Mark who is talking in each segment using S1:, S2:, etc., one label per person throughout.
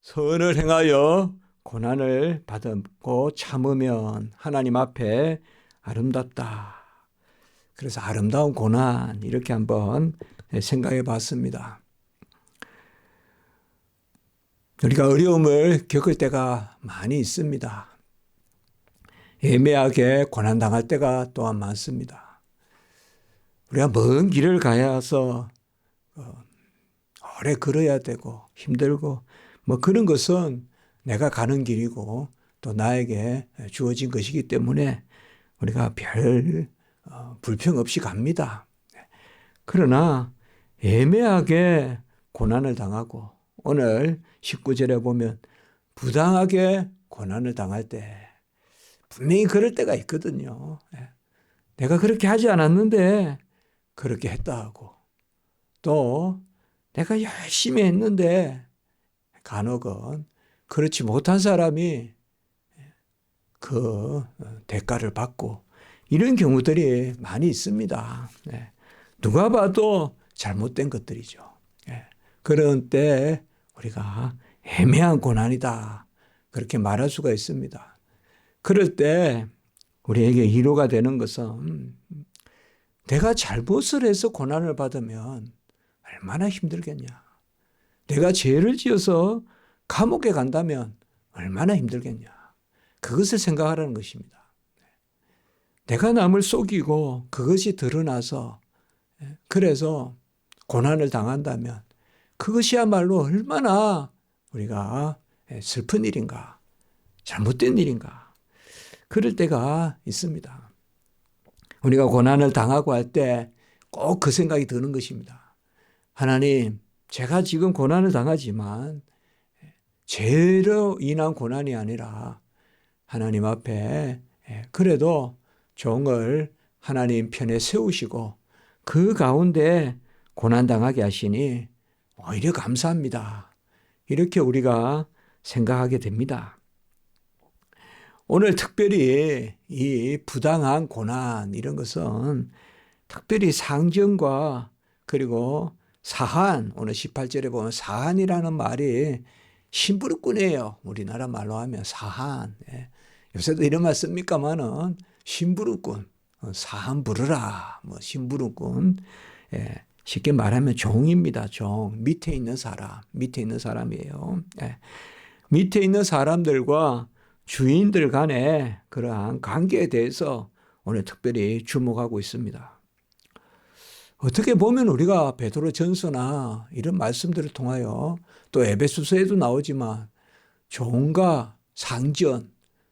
S1: 선을 행하여 고난을 받고 참으면 하나님 앞에 아름답다. 그래서 아름다운 고난 이렇게 한번 생각해 봤습니다. 우리가 어려움을 겪을 때가 많이 있습니다. 애매하게 고난당할 때가 또한 많습니다. 우리가 먼 길을 가야 해서 오래 걸어야 되고 힘들고 뭐 그런 것은 내가 가는 길이고 또 나에게 주어진 것이기 때문에 우리가 별 불평 없이 갑니다. 그러나 애매하게 고난을 당하고 오늘 19절에 보면 부당하게 고난을 당할 때 분명히 그럴 때가 있거든요. 내가 그렇게 하지 않았는데 그렇게 했다 하고 또 내가 열심히 했는데 간혹은 그렇지 못한 사람이 그 대가를 받고 이런 경우들이 많이 있습니다. 누가 봐도 잘못된 것들이죠. 그런 때 우리가 애매한 고난이다 그렇게 말할 수가 있습니다. 그럴 때 우리에게 위로가 되는 것은 내가 잘못을 해서 고난을 받으면 얼마나 힘들겠냐. 내가 죄를 지어서 감옥에 간다면 얼마나 힘들겠냐. 그것을 생각하라는 것입니다. 내가 남을 속이고 그것이 드러나서 그래서 고난을 당한다면 그것이야말로 얼마나 우리가 슬픈 일인가, 잘못된 일인가. 그럴 때가 있습니다. 우리가 고난을 당하고 할 때 꼭 그 생각이 드는 것입니다. 하나님, 제가 지금 고난을 당하지만 죄로 인한 고난이 아니라 하나님 앞에 그래도 종을 하나님 편에 세우시고 그 가운데 고난당하게 하시니 오히려 감사합니다. 이렇게 우리가 생각하게 됩니다. 오늘 특별히 이 부당한 고난 이런 것은 특별히 상정과 그리고 사한, 오늘 18절에 보면 사한이라는 말이 심부름꾼이에요. 우리나라 말로 하면 사한. 요새도 이런 말 씁니까만은 심부름꾼, 사한 부르라, 뭐 심부름꾼. 쉽게 말하면 종입니다. 종. 밑에 있는 사람, 밑에 있는 사람이에요. 밑에 있는 사람들과 주인들 간의 그러한 관계에 대해서 오늘 특별히 주목하고 있습니다. 어떻게 보면 우리가 베드로 전서나 이런 말씀들을 통하여 또 에베소서에도 나오지만 종과 상전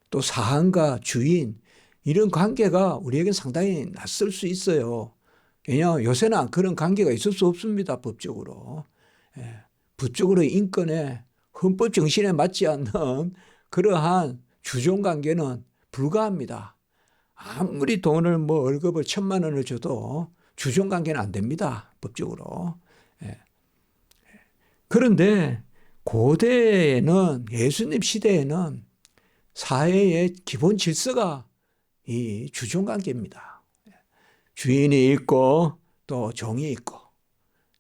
S1: 또 사한과 주인 이런 관계가 우리에게 상당히 낯설 수 있어요. 왜냐하면 요새는 그런 관계가 있을 수 없습니다. 법적으로. 법적으로 인권에 헌법 정신에 맞지 않는 그러한 주종관계는 불가합니다. 아무리 돈을 월급을 1,000,000원을 줘도 주종관계는 안 됩니다. 법적으로. 그런데 고대에는 예수님 시대에는 사회의 기본 질서가 이 주종관계입니다. 주인이 있고 또 종이 있고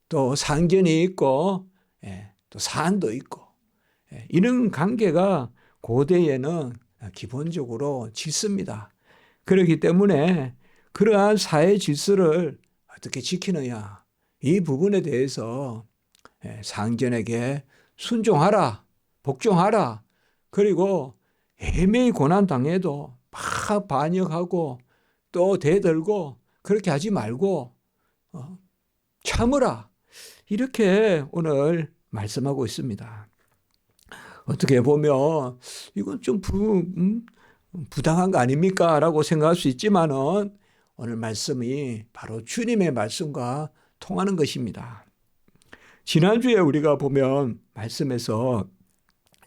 S1: 또 상견이 있고 또 사한도 있고 이런 관계가 고대에는 기본적으로 질서입니다. 그렇기 때문에 그러한 사회 질서를 어떻게 지키느냐 이 부분에 대해서 상전에게 순종하라, 복종하라. 그리고 애매히 고난당해도 막 반역하고 또 대들고 그렇게 하지 말고 참으라. 이렇게 오늘 말씀하고 있습니다. 어떻게 보면 이건 좀 부당한 거 아닙니까? 라고 생각할 수 있지만은 오늘 말씀이 바로 주님의 말씀과 통하는 것입니다. 지난주에 우리가 보면 말씀에서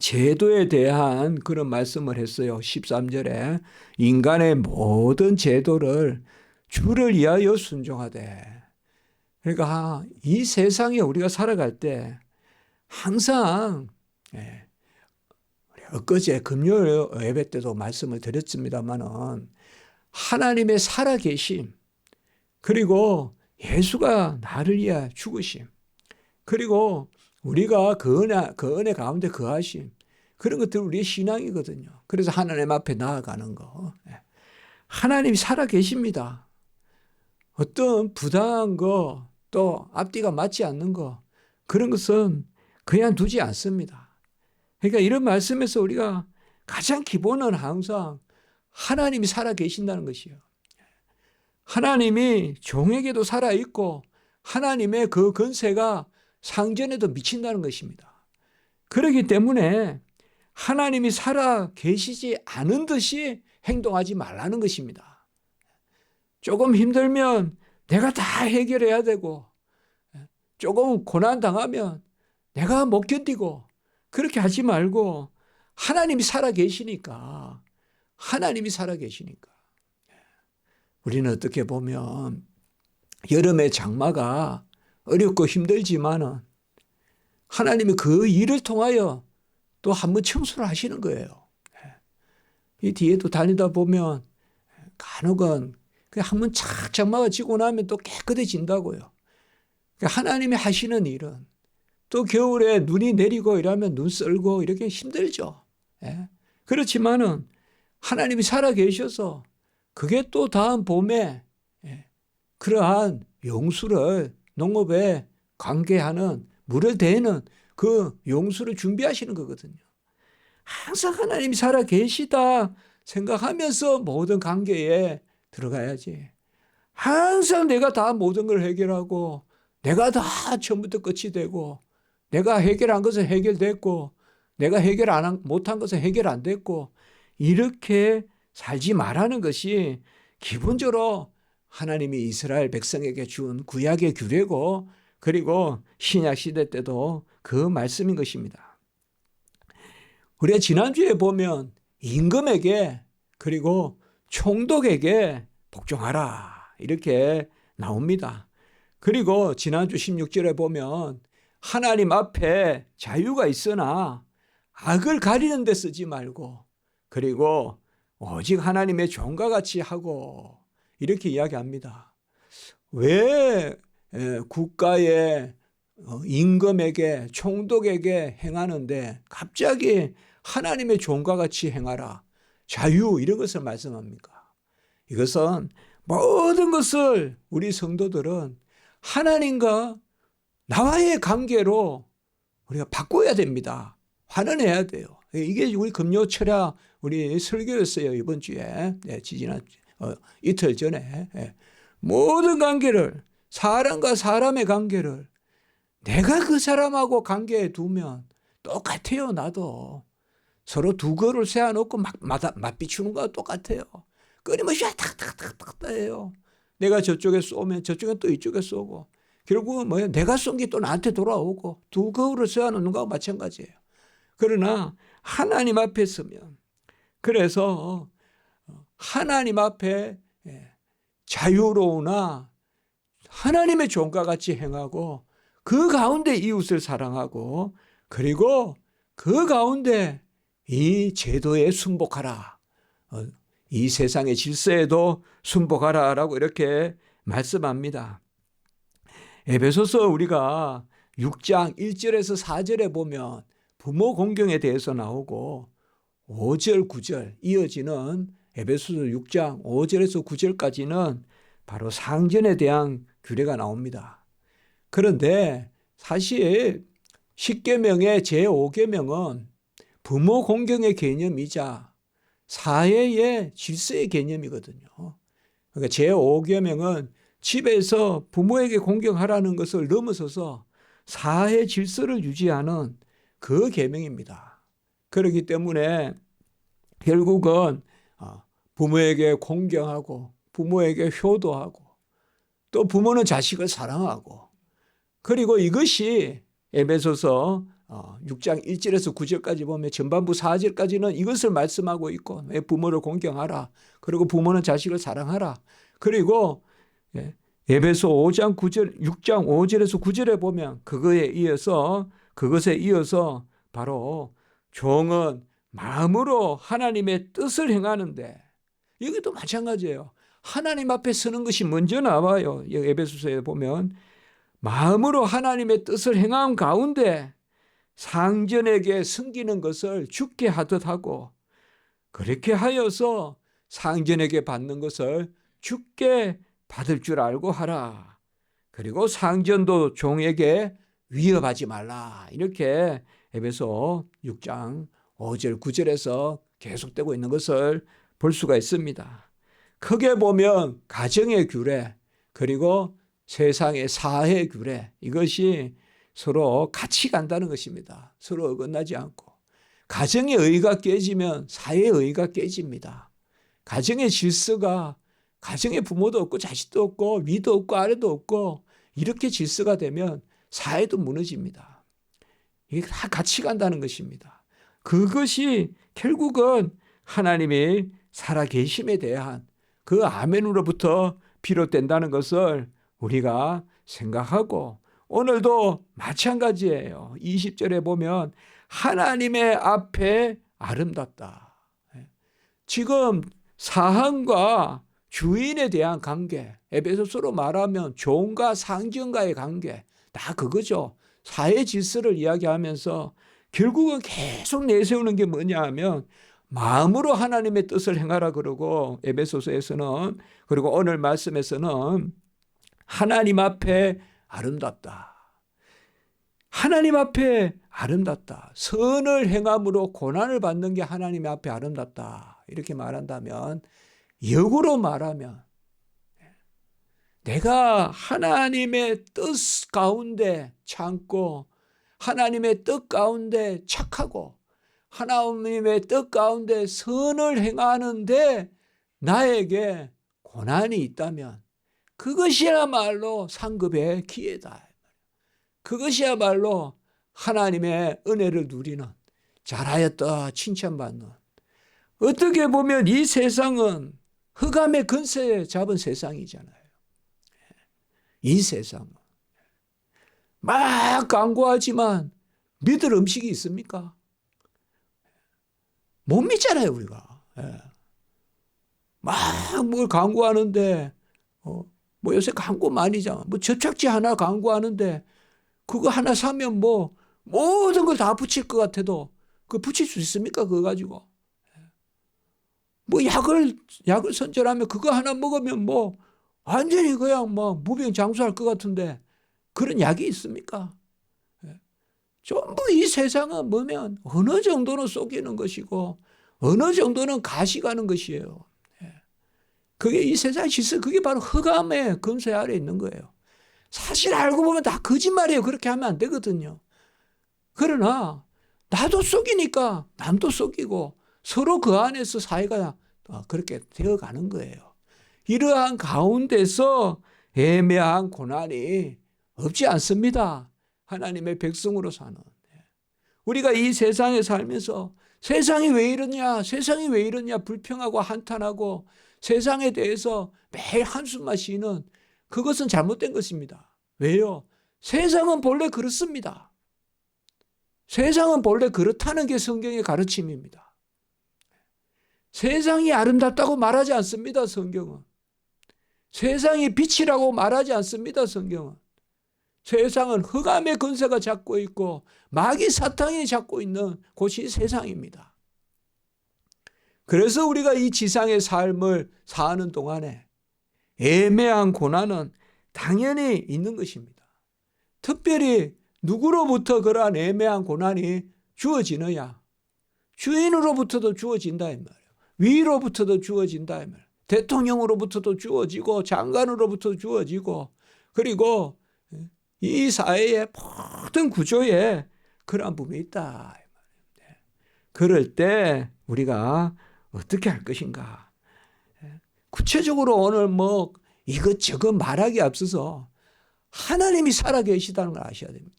S1: 제도에 대한 그런 말씀을 했어요. 13절에 인간의 모든 제도를 주를 위하여 순종하되. 그러니까 이 세상에 우리가 살아갈 때 항상 엊그제 금요일 예배 때도 말씀을 드렸습니다마는 하나님의 살아계심 그리고 예수가 나를 위해 죽으심 그리고 우리가 그 은혜 가운데 거하심, 그런 것들 우리의 신앙이거든요. 그래서 하나님 앞에 나아가는 거. 하나님이 살아 계십니다. 어떤 부당한 거, 또 앞뒤가 맞지 않는 거, 그런 것은 그냥 두지 않습니다. 그러니까 이런 말씀에서 우리가 가장 기본은 항상 하나님이 살아 계신다는 것이요. 하나님이 종에게도 살아있고 하나님의 그 권세가 상전에도 미친다는 것입니다. 그렇기 때문에 하나님이 살아 계시지 않은 듯이 행동하지 말라는 것입니다. 조금 힘들면 내가 다 해결해야 되고, 조금 고난 당하면 내가 못 견디고, 그렇게 하지 말고 하나님이 살아 계시니까, 우리는 어떻게 보면 여름의 장마가 어렵고 힘들지만은 하나님이 그 일을 통하여 또 한 번 청소를 하시는 거예요. 이 뒤에도 다니다 보면 간혹은 한 번 착 장마가 지고 나면 또 깨끗해진다고요. 하나님이 하시는 일은 또 겨울에 눈이 내리고 이러면 눈 썰고 이렇게 힘들죠. 그렇지만은 하나님이 살아 계셔서 그게 또 다음 봄에 그러한 용수를 농업에 관계하는 물을 대는 그 용수를 준비하시는 거거든요. 항상 하나님이 살아 계시다 생각하면서 모든 관계에 들어가야지. 항상 내가 다 모든 걸 해결하고 내가 다 처음부터 끝이 되고 내가 해결한 것은 해결됐고 내가 해결 못한 것은 해결 안 됐고 이렇게 살지 말라는 것이 기본적으로 하나님이 이스라엘 백성에게 준 구약의 규례고 그리고 신약 시대 때도 그 말씀인 것입니다. 우리가 지난주에 보면 임금에게 그리고 총독에게 복종하라 이렇게 나옵니다. 그리고 지난주 16절에 보면 하나님 앞에 자유가 있으나 악을 가리는 데 쓰지 말고 그리고 오직 하나님의 종과 같이 하고 이렇게 이야기합니다. 왜 국가의 임금에게 총독에게 행하는데 갑자기 하나님의 종과 같이 행하라 자유 이런 것을 말씀합니까? 이것은 모든 것을 우리 성도들은 하나님과 나와의 관계로 우리가 바꿔야 됩니다. 환원해야 돼요. 이게 우리 금요 철야 우리 설교였어요. 이번 주에 지지난 이틀 전에 모든 관계를 사람과 사람의 관계를 내가 그 사람하고 관계에 두면 똑같아요. 나도 서로 두 거를 세워놓고 맞비추는 거와 똑같아요. 끊임없이 탁탁탁탁 해요. 내가 저쪽에 쏘면 저쪽에 또 이쪽에 쏘고 결국은 뭐예요? 내가 쏜 게 또 나한테 돌아오고 두 거울을 세워놓는 거와 마찬가지예요. 그러나 하나님 앞에 서면 그래서 하나님 앞에 자유로우나 하나님의 종과 같이 행하고 그 가운데 이웃을 사랑하고 그리고 그 가운데 이 제도에 순복하라. 이 세상의 질서에도 순복하라라고 이렇게 말씀합니다. 에베소서 우리가 6장 1절에서 4절에 보면 부모 공경에 대해서 나오고 5절 9절 이어지는 에베소서 6장 5절에서 9절까지는 바로 상전에 대한 규례가 나옵니다. 그런데 사실 10계명의 제5계명은 부모 공경의 개념이자 사회의 질서의 개념이거든요. 그러니까 제5계명은 집에서 부모에게 공경하라는 것을 넘어서서 사회 질서를 유지하는 그 계명입니다. 그렇기 때문에 결국은 부모에게 공경하고 부모에게 효도하고 또 부모는 자식을 사랑하고 그리고 이것이 에베소서 6장 1절에서 9절까지 보면 전반부 4절까지는 이것을 말씀하고 있고 부모를 공경하라. 그리고 부모는 자식을 사랑하라. 그리고 에베소 5장 9절, 6장 5절에서 9절에 보면 그것에 이어서 바로 종은 마음으로 하나님의 뜻을 행하는데 여기도 마찬가지예요. 하나님 앞에 서는 것이 먼저 나와요. 에베소서에 보면 마음으로 하나님의 뜻을 행함 가운데 상전에게 섬기는 것을 주께 하듯 하고 그렇게 하여서 상전에게 받는 것을 주께 받을 줄 알고 하라. 그리고 상전도 종에게 위협하지 말라. 이렇게 에베소 6장 5절 9절에서 계속되고 있는 것을 볼 수가 있습니다. 크게 보면 가정의 규례 그리고 세상의 사회 규례 이것이 서로 같이 간다는 것입니다. 서로 어긋나지 않고. 가정의 의가 깨지면 사회의 의가 깨집니다. 가정의 질서가 가정에 부모도 없고 자식도 없고 위도 없고 아래도 없고 이렇게 질서가 되면 사회도 무너집니다. 이게 다 같이 간다는 것입니다. 그것이 결국은 하나님이 살아계심에 대한 그 아멘으로부터 비롯된다는 것을 우리가 생각하고 오늘도 마찬가지예요. 20절에 보면 하나님의 앞에 아름답다. 지금 사항과 주인에 대한 관계, 에베소서로 말하면 종과 상전과의 관계, 다 그거죠. 사회 질서를 이야기하면서 결국은 계속 내세우는 게 뭐냐 하면 마음으로 하나님의 뜻을 행하라 그러고 에베소서에서는 그리고 오늘 말씀에서는 하나님 앞에 아름답다. 하나님 앞에 아름답다. 선을 행함으로 고난을 받는 게 하나님 앞에 아름답다. 이렇게 말한다면 역으로 말하면 내가 하나님의 뜻 가운데 참고 하나님의 뜻 가운데 착하고 하나님의 뜻 가운데 선을 행하는데 나에게 고난이 있다면 그것이야말로 상급의 기회다. 그것이야말로 하나님의 은혜를 누리는 잘하였다 칭찬받는 어떻게 보면 이 세상은 흑암의 근세에 잡은 세상이잖아요. 이 세상은 막 광고하지만 믿을 음식이 있습니까? 못 믿잖아요 우리가. 막 뭘 광고하는데 뭐 요새 광고 많이잖아. 뭐 접착제 하나 광고하는데 그거 하나 사면 뭐 모든 걸 다 붙일 것 같아도 그거 붙일 수 있습니까? 그거 가지고. 뭐 약을 선전하면 그거 하나 먹으면 뭐 완전히 그냥 뭐 무병장수할 것 같은데 그런 약이 있습니까? 전부 이 세상은 뭐면 어느 정도는 속이는 것이고 어느 정도는 가시가는 것이에요. 그게 이 세상의 질서, 그게 바로 흑암의 근세 아래 있는 거예요. 사실 알고 보면 다 거짓말이에요. 그렇게 하면 안 되거든요. 그러나 나도 속이니까 남도 속이고 서로 그 안에서 사회가 그렇게 되어가는 거예요. 이러한 가운데서 애매한 고난이 없지 않습니다. 하나님의 백성으로 사는. 우리가 이 세상에 살면서 세상이 왜 이러냐, 세상이 왜 이러냐 불평하고 한탄하고 세상에 대해서 매일 한숨만 쉬는 그것은 잘못된 것입니다. 왜요? 세상은 본래 그렇습니다. 세상은 본래 그렇다는 게 성경의 가르침입니다. 세상이 아름답다고 말하지 않습니다. 성경은. 세상이 빛이라고 말하지 않습니다. 성경은. 세상은 흑암의 근세가 잡고 있고 마귀 사탄이 잡고 있는 곳이 세상입니다. 그래서 우리가 이 지상의 삶을 사는 동안에 애매한 고난은 당연히 있는 것입니다. 특별히 누구로부터 그러한 애매한 고난이 주어지느냐? 주인으로부터도 주어진다 이 말이에요. 위로부터도 주어진다 이 말이에요. 대통령으로부터도 주어지고 장관으로부터도 주어지고 그리고 이 사회의 모든 구조에 그러한 부분이 있다 이 말이에요. 그럴 때 우리가 어떻게 할 것인가? 구체적으로 오늘 뭐 이것저것 말하기 앞서서 하나님이 살아계시다는 걸 아셔야 됩니다.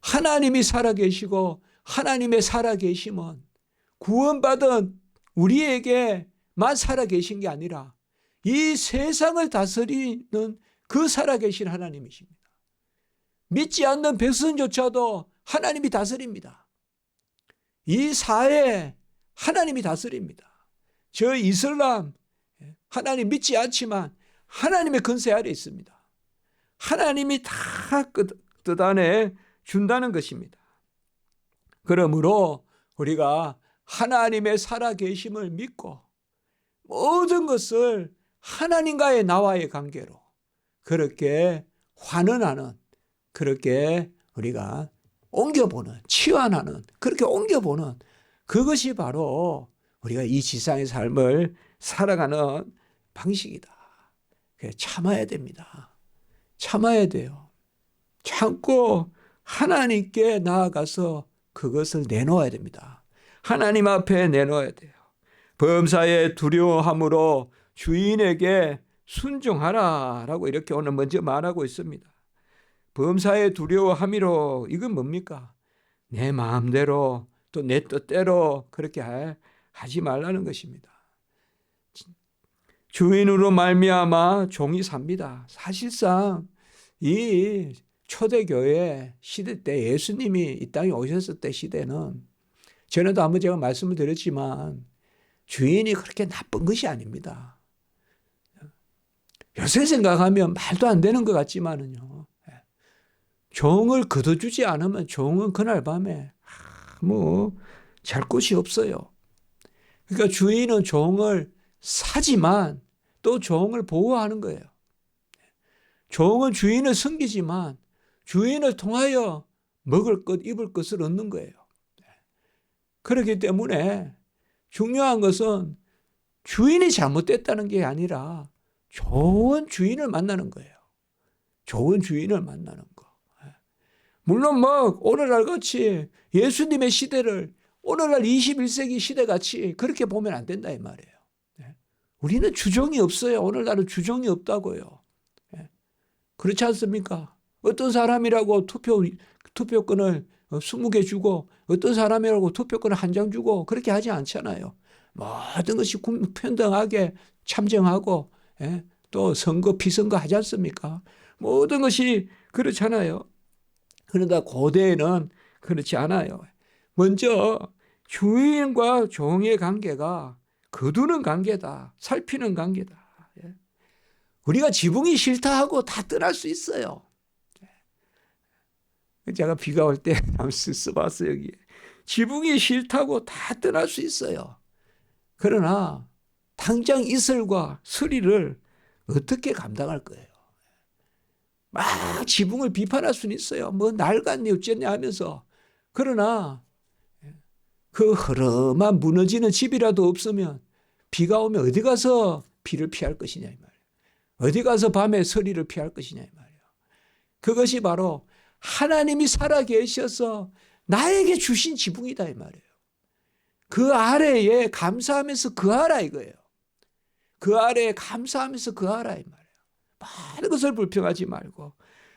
S1: 하나님이 살아계시고 하나님의 살아계심은 구원받은 우리에게만 살아계신 게 아니라 이 세상을 다스리는 그 살아계신 하나님이십니다. 믿지 않는 백성조차도 하나님이 다스립니다. 이 사회 하나님이 다스립니다. 저 이슬람 하나님 믿지 않지만 하나님의 근세 아래 있습니다. 하나님이 다 뜻 안에 준다는 것입니다. 그러므로 우리가 하나님의 살아계심을 믿고 모든 것을 하나님과의 나와의 관계로 그렇게 환원하는, 그렇게 우리가 옮겨보는, 치환하는, 그렇게 옮겨보는 그것이 바로 우리가 이 지상의 삶을 살아가는 방식이다. 참아야 됩니다. 참아야 돼요. 참고 하나님께 나아가서 그것을 내놓아야 됩니다. 하나님 앞에 내놓아야 돼요. 범사에 두려워함으로 주인에게 순종하라 라고 이렇게 오늘 먼저 말하고 있습니다. 범사에 두려워함이로 이건 뭡니까? 내 마음대로 또 내 뜻대로 그렇게 하지 말라는 것입니다. 주인으로 말미암아 종이 삽니다. 사실상 이 초대교회 시대 때 예수님이 이 땅에 오셨을 때 시대는 전에도 한번 제가 말씀을 드렸지만 주인이 그렇게 나쁜 것이 아닙니다. 요새 생각하면 말도 안 되는 것 같지만은요. 종을 거둬주지 않으면 종은 그날 밤에 잘 곳이 없어요. 그러니까 주인은 종을 사지만 또 종을 보호하는 거예요. 종은 주인을 섬기지만 주인을 통하여 먹을 것, 입을 것을 얻는 거예요. 그렇기 때문에 중요한 것은 주인이 잘못됐다는 게 아니라 좋은 주인을 만나는 거예요. 좋은 주인을 만나는 거. 물론 오늘날 같이 예수님의 시대를 오늘날 21세기 시대같이 그렇게 보면 안 된다 이 말이에요. 우리는 주종이 없어요. 오늘날은 주종이 없다고요. 그렇지 않습니까? 어떤 사람이라고 투표권을 20개 주고 어떤 사람이라고 투표권을 1장 주고 그렇게 하지 않잖아요. 모든 것이 평등하게 참정하고 또 선거 피선거 하지 않습니까? 모든 것이 그렇잖아요. 그러나 고대에는 그렇지 않아요. 먼저 주인과 종의 관계가 거두는 관계다. 살피는 관계다. 우리가 지붕이 싫다 하고 다 떠날 수 있어요. 제가 비가 올 때 써봤어요. 여기에. 지붕이 싫다고 다 떠날 수 있어요. 그러나 당장 이슬과 수리를 어떻게 감당할 거예요? 막 지붕을 비판할 수는 있어요. 낡았네 어쨌네 하면서. 그러나 그 흐름한 무너지는 집이라도 없으면 비가 오면 어디 가서 비를 피할 것이냐 이 말이에요. 어디 가서 밤에 서리를 피할 것이냐 이 말이에요. 그것이 바로 하나님이 살아계셔서 나에게 주신 지붕이다 이 말이에요. 그 아래에 감사하면서 거하라 이거예요. 그 아래에 감사하면서 거하라 이 말이에요. 많은 것을 불평하지 말고.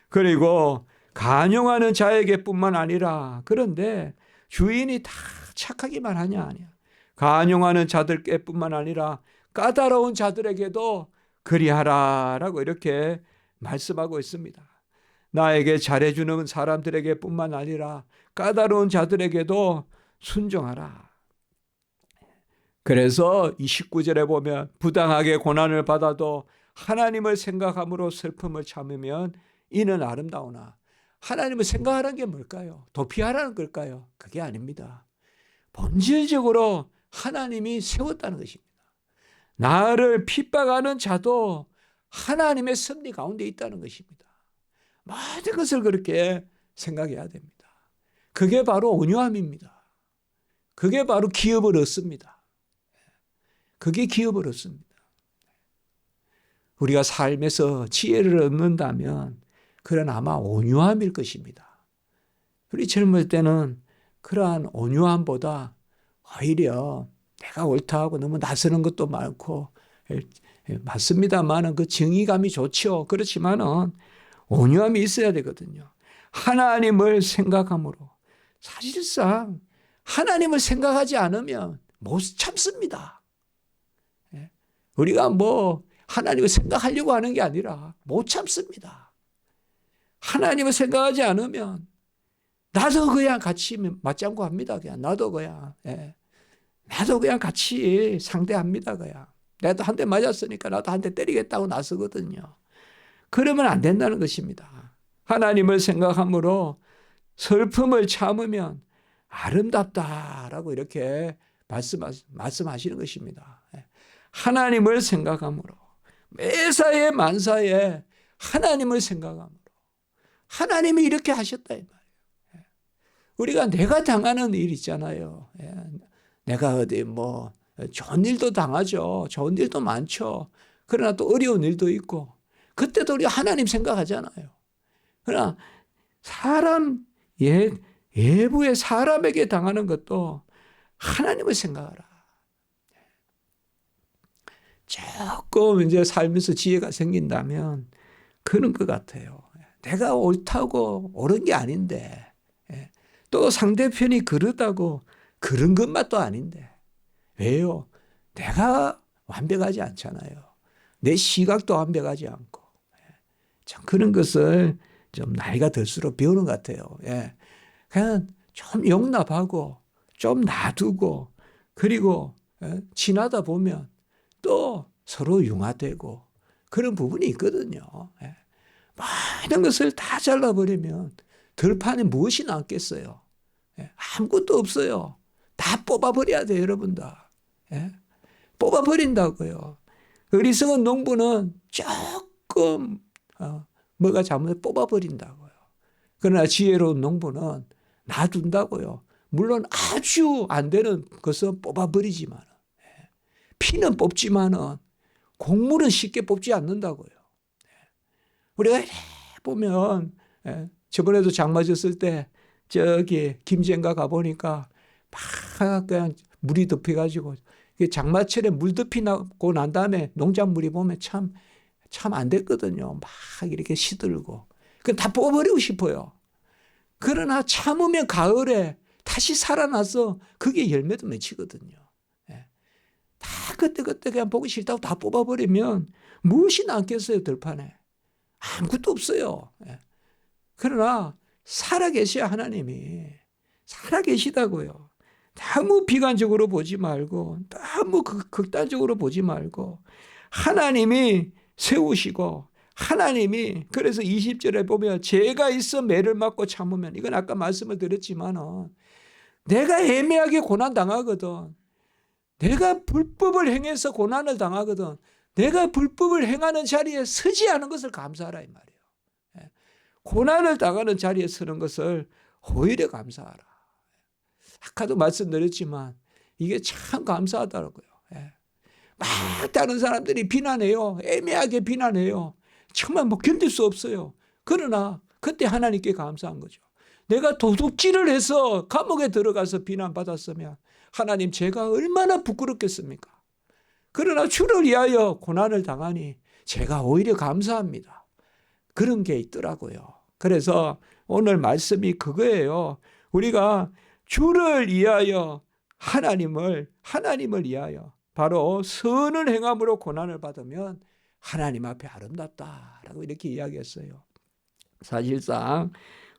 S1: 그리고 간용하는 자에게뿐만 아니라 그런데 주인이 다 착하기만 하냐 아니야. 간용하는 자들께뿐만 아니라 까다로운 자들에게도 그리하라라고 이렇게 말씀하고 있습니다. 나에게 잘해주는 사람들에게뿐만 아니라 까다로운 자들에게도 순종하라. 그래서 이 19절에 보면 부당하게 고난을 받아도 하나님을 생각함으로 슬픔을 참으면 이는 아름다우나. 하나님을 생각하라는 게 뭘까요? 도피하라는 걸까요? 그게 아닙니다. 본질적으로 하나님이 세웠다는 것입니다. 나를 핍박하는 자도 하나님의 섭리 가운데 있다는 것입니다. 모든 것을 그렇게 생각해야 됩니다. 그게 바로 온유함입니다. 그게 바로 기업을 얻습니다. 그게 기업을 얻습니다. 우리가 삶에서 지혜를 얻는다면 그건 아마 온유함일 것입니다. 우리 젊을 때는 그러한 온유함보다 오히려 내가 옳다 하고 너무 나서는 것도 많고 맞습니다만은 그 정의감이 좋죠. 그렇지만은 온유함이 있어야 되거든요. 하나님을 생각함으로 사실상 하나님을 생각하지 않으면 못 참습니다. 우리가 하나님을 생각하려고 하는 게 아니라 못 참습니다. 하나님을 생각하지 않으면 나도 그냥 같이 맞장구 합니다. 그냥 나도 그냥 나도 그냥 같이 상대합니다. 그냥 나도 한 대 맞았으니까 나도 한 대 때리겠다고 나서거든요. 그러면 안 된다는 것입니다. 하나님을 생각함으로 슬픔을 참으면 아름답다라고 이렇게 말씀하시는 것입니다. 하나님을 생각함으로, 매사에 만사에 하나님을 생각함으로, 하나님이 이렇게 하셨다 이 말이에요. 우리가 내가 당하는 일 있잖아요. 내가 어디 뭐 좋은 일도 당하죠. 좋은 일도 많죠. 그러나 또 어려운 일도 있고, 그때도 우리 하나님 생각하잖아요. 그러나 사람 예부의 사람에게 당하는 것도 하나님을 생각하라. 조금 이제 살면서 지혜가 생긴다면 그런 것 같아요. 내가 옳다고 옳은 게 아닌데, 또 상대편이 그러다고 그런 것만도 아닌데. 왜요? 내가 완벽하지 않잖아요. 내 시각도 완벽하지 않고. 참 그런 것을 좀 나이가 들수록 배우는 것 같아요. 그냥 좀 용납하고 좀 놔두고, 그리고 지나다 보면 또 서로 융화되고 그런 부분이 있거든요. 모든 것을 다 잘라버리면 들판에 무엇이 남겠어요? 아무것도 없어요. 다 뽑아버려야 돼요, 여러분 다. 뽑아버린다고요. 어리석은 농부는 조금 뭐가 잘못해 뽑아버린다고요. 그러나 지혜로운 농부는 놔둔다고요. 물론 아주 안 되는 것은 뽑아버리지만, 피는 뽑지만은 곡물은 쉽게 뽑지 않는다고요. 우리가 보면 저번에도 장마 졌을 때 저기 김제인가 가보니까 막 그냥 물이 덮여가지고, 장마철에 물 덮이고 난 다음에 농작물이 보면 참 안 됐거든요. 막 이렇게 시들고. 그건 다 뽑아버리고 싶어요. 그러나 참으면 가을에 다시 살아나서 그게 열매도 맺히거든요. 다 그때 그냥 보기 싫다고 다 뽑아버리면 무엇이 남겠어요, 들판에. 아무것도 없어요. 그러나 살아계셔야 하나님이 살아계시다고요. 너무 비관적으로 보지 말고, 너무 극단적으로 보지 말고, 하나님이 세우시고, 하나님이, 그래서 20절에 보면 죄가 있어 매를 맞고 참으면, 이건 아까 말씀을 드렸지만은 내가 애매하게 고난 당하거든, 내가 불법을 행해서 고난을 당하거든, 내가 불법을 행하는 자리에 서지 않은 것을 감사하라 이 말이에요. 고난을 당하는 자리에 서는 것을 오히려 감사하라. 아까도 말씀드렸지만 이게 참 감사하더라고요. 막 다른 사람들이 비난해요. 애매하게 비난해요. 정말 뭐 견딜 수 없어요. 그러나 그때 하나님께 감사한 거죠. 내가 도둑질을 해서 감옥에 들어가서 비난받았으면 하나님, 제가 얼마나 부끄럽겠습니까? 그러나 주를 위하여 고난을 당하니 제가 오히려 감사합니다. 그런 게 있더라고요. 그래서 오늘 말씀이 그거예요. 우리가 주를 위하여 하나님을 위하여 바로 선을 행함으로 고난을 받으면 하나님 앞에 아름답다라고 이렇게 이야기했어요. 사실상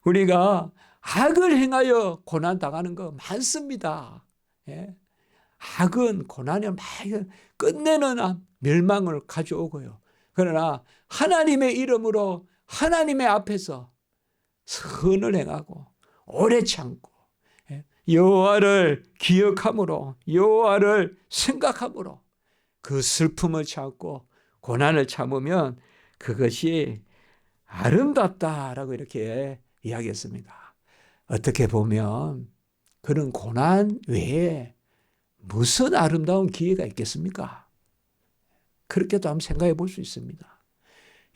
S1: 우리가 악을 행하여 고난 당하는 거 많습니다. 악은 고난을 많이 끝내는 멸망을 가져오고요. 그러나 하나님의 이름으로 하나님의 앞에서 선을 행하고 오래 참고 여호와를 기억함으로, 여호와를 생각함으로 그 슬픔을 참고 고난을 참으면 그것이 아름답다라고 이렇게 이야기했습니다. 어떻게 보면 그런 고난 외에 무슨 아름다운 기회가 있겠습니까? 그렇게도 한번 생각해 볼 수 있습니다.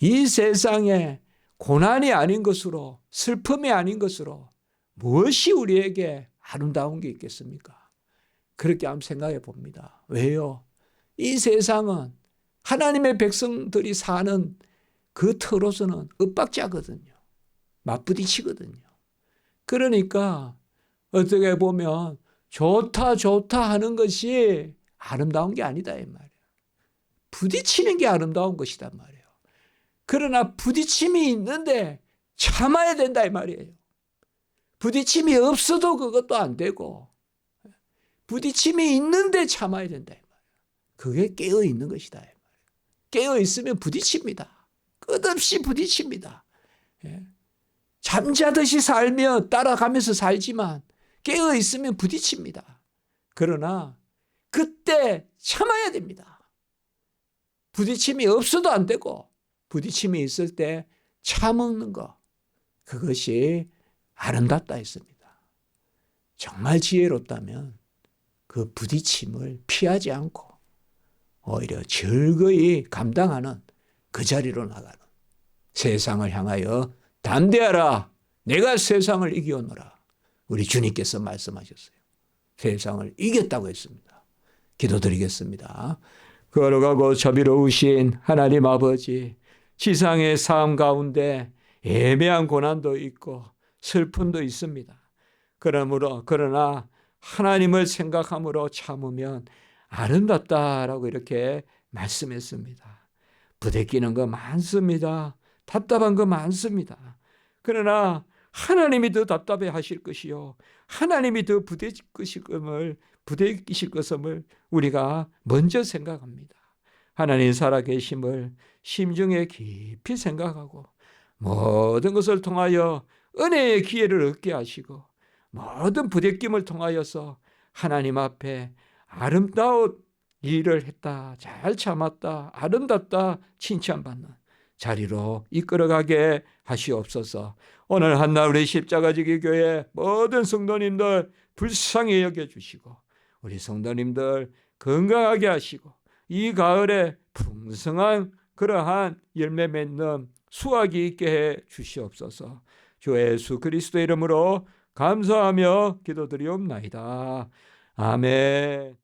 S1: 이 세상에 고난이 아닌 것으로, 슬픔이 아닌 것으로 무엇이 우리에게 아름다운 게 있겠습니까? 그렇게 한번 생각해 봅니다. 왜요? 이 세상은 하나님의 백성들이 사는 그 터로서는 엇박자거든요. 맞부딪히거든요. 그러니까 어떻게 보면 좋다 하는 것이 아름다운 게 아니다 이 말이에요. 부딪히는 게 아름다운 것이단 말이에요. 그러나 부딪힘이 있는데 참아야 된다 이 말이에요. 부딪힘이 없어도 그것도 안 되고, 부딪힘이 있는데 참아야 된다 이 말이에요. 그게 깨어 있는 것이다 이 말이에요. 깨어 있으면 부딪힙니다. 끝없이 부딪힙니다. 잠자듯이 살며 따라가면서 살지만 깨어 있으면 부딪힙니다. 그러나 그때 참아야 됩니다. 부딪힘이 없어도 안 되고 부딪힘이 있을 때 참는 것, 그것이 아름답다 했습니다. 정말 지혜롭다면 그 부딪힘을 피하지 않고 오히려 즐거이 감당하는 그 자리로 나가는, 세상을 향하여 담대하라, 내가 세상을 이기오노라, 우리 주님께서 말씀하셨어요. 세상을 이겼다고 했습니다. 기도드리겠습니다. 걸어가고 자비로우신 하나님 아버지, 지상의 삶 가운데 애매한 고난도 있고 슬픔도 있습니다. 그러나 하나님을 생각함으로 참으면 아름답다라고 이렇게 말씀했습니다. 부대끼는 거 많습니다. 답답한 거 많습니다. 그러나 하나님이 더 답답해 하실 것이요, 하나님이 더 부대끼실 것임을 우리가 먼저 생각합니다. 하나님 살아계심을 심중에 깊이 생각하고 모든 것을 통하여 은혜의 기회를 얻게 하시고 모든 부대낌을 통하여서 하나님 앞에 아름다운 일을 했다, 잘 참았다, 아름답다 칭찬받는 자리로 이끌어가게 하시옵소서. 오늘 한날 우리 십자가지기 교회 모든 성도님들 불쌍히 여겨주시고 우리 성도님들 건강하게 하시고 이 가을에 풍성한 그러한 열매 맺는 수확이 있게 해 주시옵소서. 주 예수 그리스도의 이름으로 감사하며 기도드리옵나이다. 아멘.